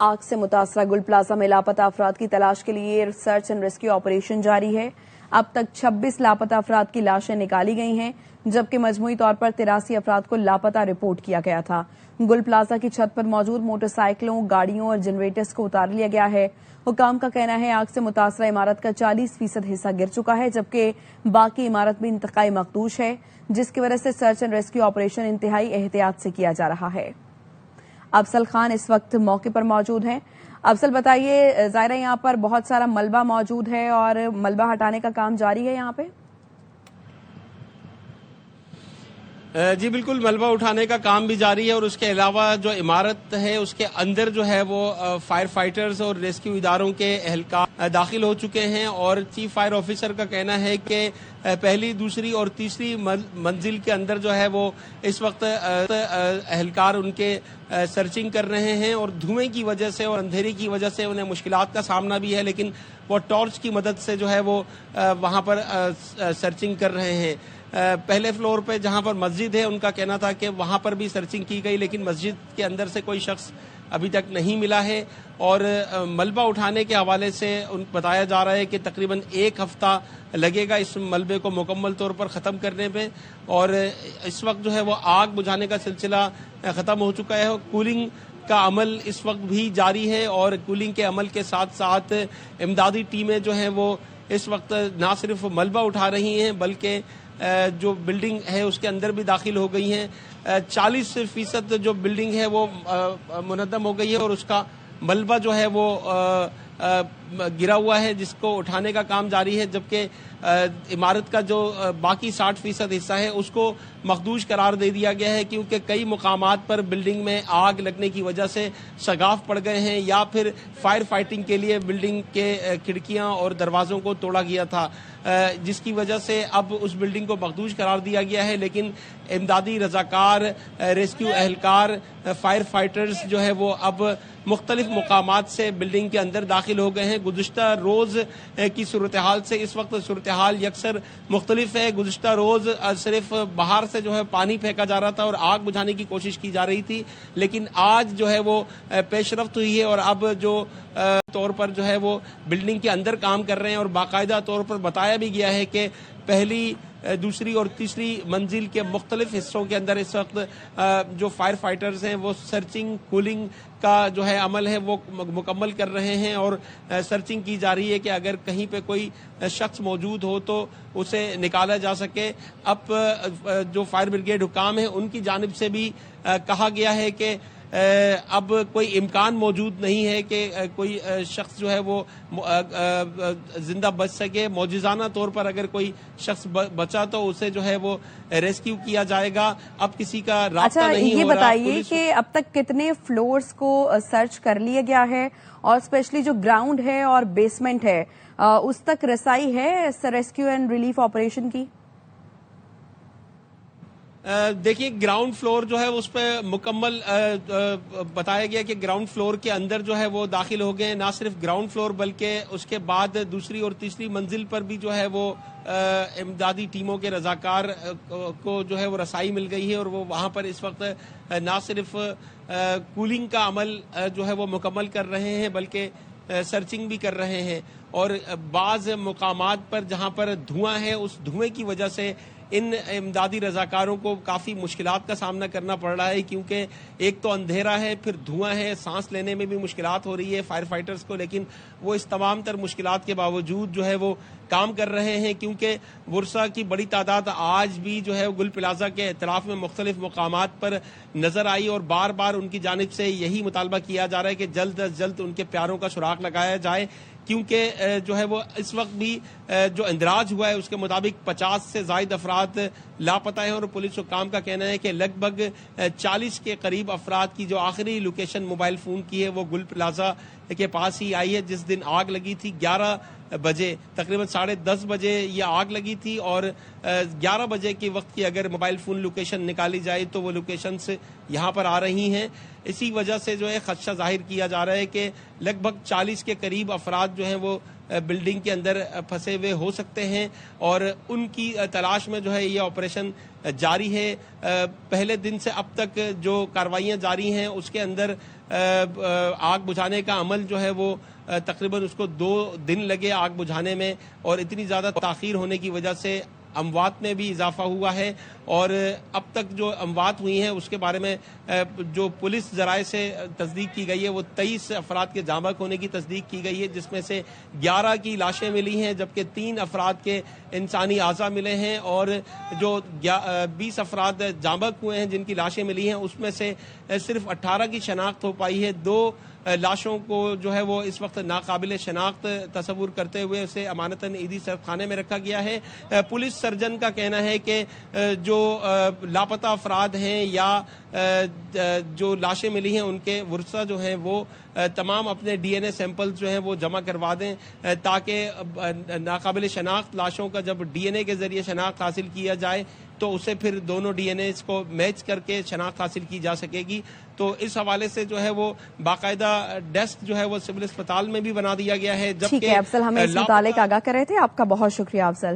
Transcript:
आग से मुतासरा गुल प्लाजा में लापता अफराद की तलाश के लिए सर्च एंड रेस्क्यू ऑपरेशन जारी है। अब तक 26 लापता अफराद की लाशें निकाली गई हैं, जबकि मजमूई तौर पर 83 अफराद को लापता रिपोर्ट किया गया था। गुल प्लाजा की छत पर मौजूद मोटरसाइकिलों, गाड़ियों और जनरेटर्स को उतार लिया गया है। हुकाम का कहना है आग से मुतासरा इमारत का 40% हिस्सा गिर चुका है, जबकि बाकी इमारत भी इंतकाई मखदूश है, जिसकी वजह से सर्च एंड रेस्क्यू ऑपरेशन इंतहाई एहतियात से किया जा रहा है। अफजल खान इस वक्त मौके पर मौजूद हैं। अफजल बताइए, ज़ाहिर है यहाँ पर बहुत सारा मलबा मौजूद है और मलबा हटाने का काम जारी है यहाँ पे? जी बिल्कुल, मलबा उठाने का काम भी जारी है और उसके अलावा जो इमारत है उसके अंदर जो है वो फायर फाइटर्स और रेस्क्यू इदारों के एहलकार दाखिल हो चुके हैं और चीफ फायर ऑफिसर का कहना है कि पहली, दूसरी और तीसरी मंजिल के अंदर जो है वो इस वक्त एहलकार उनके सर्चिंग कर रहे हैं और धुएं की वजह से और अंधेरे की वजह से उन्हें मुश्किलात का सामना भी है, लेकिन वो टॉर्च की मदद से जो है वो वहां पर सर्चिंग कर रहे हैं। पहले फ्लोर पे जहां पर मस्जिद है उनका कहना था कि वहां पर भी सर्चिंग की गई, लेकिन मस्जिद के अंदर से कोई शख्स अभी तक नहीं मिला है और मलबा उठाने के हवाले से बताया जा रहा है कि तकरीबन 1 हफ्ता लगेगा इस मलबे को मुकम्मल तौर पर ख़त्म करने में और इस वक्त जो है वो आग बुझाने का सिलसिला ख़त्म हो चुका है। कूलिंग का अमल इस वक्त भी जारी है और कूलिंग के अमल के साथ साथ इमदादी टीमें जो हैं वो इस वक्त ना सिर्फ मलबा उठा रही हैं बल्कि जो बिल्डिंग है उसके अंदर भी दाखिल हो गई हैं। 40% जो बिल्डिंग है वो मुनद्दम हो गई है और उसका मलबा जो है वो गिरा हुआ है, जिसको उठाने का काम जारी है, जबकि इमारत का जो बाकी 60% हिस्सा है उसको मखदूश करार दे दिया गया है, क्योंकि कई मुकामात पर बिल्डिंग में आग लगने की वजह से सगाफ पड़ गए हैं या फिर फायर फाइटिंग के लिए बिल्डिंग के खिड़कियां और दरवाज़ों को तोड़ा गया था, जिसकी वजह से अब उस बिल्डिंग को मखदूश करार दिया गया है। लेकिन इमदादी रजाकार, रेस्क्यू एहलकार, फायर फाइटर्स जो है वो अब मुख्तलिफ मुकामात से बिल्डिंग के अंदर दाखिल हो गए हैं। गुज़िश्ता रोज़ की सूरत हाल से इस वक्त सूरत हाल यकसर मुख्तलिफ है। गुज़िश्ता रोज़ सिर्फ बाहर से जो है पानी फेंका जा रहा था और आग बुझाने की कोशिश की जा रही थी, लेकिन आज जो है वो पेशरफ्त हुई है और अब जो तौर पर जो है वो बिल्डिंग के अंदर काम कर रहे हैं और बाकायदा तौर पर बताया भी गया है कि पहली, दूसरी और तीसरी मंजिल के मुख्तलिफ हिस्सों के अंदर इस वक्त जो फायर फाइटर्स हैं वो सर्चिंग, कूलिंग का जो है अमल है वो मुकम्मल कर रहे हैं और सर्चिंग की जा रही है कि अगर कहीं पे कोई शख्स मौजूद हो तो उसे निकाला जा सके। अब जो फायर ब्रिगेड हुकाम है उनकी जानिब से भी कहा गया है कि अब कोई इम्कान मौजूद नहीं है कि कोई शख्स जो है वो जिंदा बच सके। मौजूदाना तौर पर अगर कोई शख्स बचा तो उसे जो है वो रेस्क्यू किया जाएगा। अब किसी का रास्ता नहीं हो रहा। ये बताइए कि अब तक कितने फ्लोर्स को सर्च कर लिया गया है और स्पेशली जो ग्राउंड है और बेसमेंट है उस तक रसाई है इस रेस्क्यू एंड रिलीफ ऑपरेशन की? देखिए, ग्राउंड फ्लोर जो है उस पर मुकम्मल बताया गया कि ग्राउंड फ्लोर के अंदर जो है वो दाखिल हो गए। ना सिर्फ ग्राउंड फ्लोर बल्कि उसके बाद दूसरी और तीसरी मंजिल पर भी जो है वो इमदादी टीमों के रजाकार को जो है वो रसाई मिल गई है और वो वहाँ पर इस वक्त ना सिर्फ कूलिंग का अमल जो है वो मुकम्मल कर रहे हैं बल्कि सर्चिंग भी कर रहे हैं और बाज़ मुकामात पर जहाँ पर धुआं है उस धुएं की वजह से इन इमदादी रजाकारों को काफ़ी मुश्किलात का सामना करना पड़ रहा है, क्योंकि एक तो अंधेरा है, फिर धुआं है, सांस लेने में भी मुश्किलात हो रही है फायर फाइटर्स को, लेकिन वो इस तमाम तर मुश्किलात के बावजूद जो है वो काम कर रहे हैं, क्योंकि वर्षा की बड़ी तादाद आज भी जो है गुल प्लाजा के इतराफ़ में मुख्तलिफ मुकामात पर नज़र आई और बार बार उनकी जानिब से यही मुतालबा किया जा रहा है कि जल्द अज जल्द उनके प्यारों का सुराग लगाया जाए, क्योंकि जो है वो इस वक्त भी जो इंदराज हुआ है उसके मुताबिक 50 से ज़ायद अफराद लापता है और पुलिस हुक्काम का कहना है कि लगभग 40 के करीब अफराद की जो आखिरी लोकेशन मोबाइल फ़ोन की है वो गुल प्लाजा के पास ही आई है। जिस दिन आग लगी थी 11 बजे, तकरीबन 10:30 बजे ये आग लगी थी और 11 बजे के वक्त की अगर मोबाइल फ़ोन लोकेशन निकाली जाए तो वो लोकेशंस यहाँ पर आ रही हैं। इसी वजह से जो है खदशा जाहिर किया जा रहा है कि लगभग 40 के करीब अफराद जो हैं वो بلڈنگ کے اندر پھنسے ہوئے ہو سکتے ہیں، اور ان کی تلاش میں جو ہے یہ آپریشن جاری ہے۔ پہلے دن سے اب تک جو کارروائیاں جاری ہیں اس کے اندر آگ بجھانے کا عمل جو ہے وہ تقریباً اس کو 2 دن لگے آگ بجھانے میں، اور اتنی زیادہ تاخیر ہونے کی وجہ سے اموات میں بھی اضافہ ہوا ہے، اور اب تک جو اموات ہوئی ہیں اس کے بارے میں جو پولیس ذرائع سے تصدیق کی گئی ہے وہ 23 افراد کے جاں بحق ہونے کی تصدیق کی گئی ہے، جس میں سے 11 کی لاشیں ملی ہیں، جبکہ 3 افراد کے انسانی اعضاء ملے ہیں، اور جو 20 افراد جاں بحق ہوئے ہیں جن کی لاشیں ملی ہیں اس میں سے صرف 18 کی شناخت ہو پائی ہے۔ 2 لاشوں کو جو ہے وہ اس وقت ناقابل شناخت تصور کرتے ہوئے اسے امانتاً عیدی سرد خانے میں رکھا گیا ہے۔ پولیس سرجن کا کہنا ہے کہ جو لاپتہ افراد ہیں یا جو لاشیں ملی ہیں ان کے ورثہ جو ہیں وہ تمام اپنے ڈی این اے سیمپل جو ہیں وہ جمع کروا دیں، تاکہ ناقابل شناخت لاشوں کا جب ڈی این اے کے ذریعے شناخت حاصل کیا جائے تو اسے پھر دونوں ڈی این ایز کو میچ کر کے شناخت حاصل کی جا سکے گی۔ تو اس حوالے سے جو ہے وہ باقاعدہ ڈیسک جو ہے وہ سول اسپتال میں بھی بنا دیا گیا ہے۔ ٹھیک ہے افضل، ہمیں اس متعلق آگاہ کر رہے تھے، آپ کا بہت شکریہ افضل۔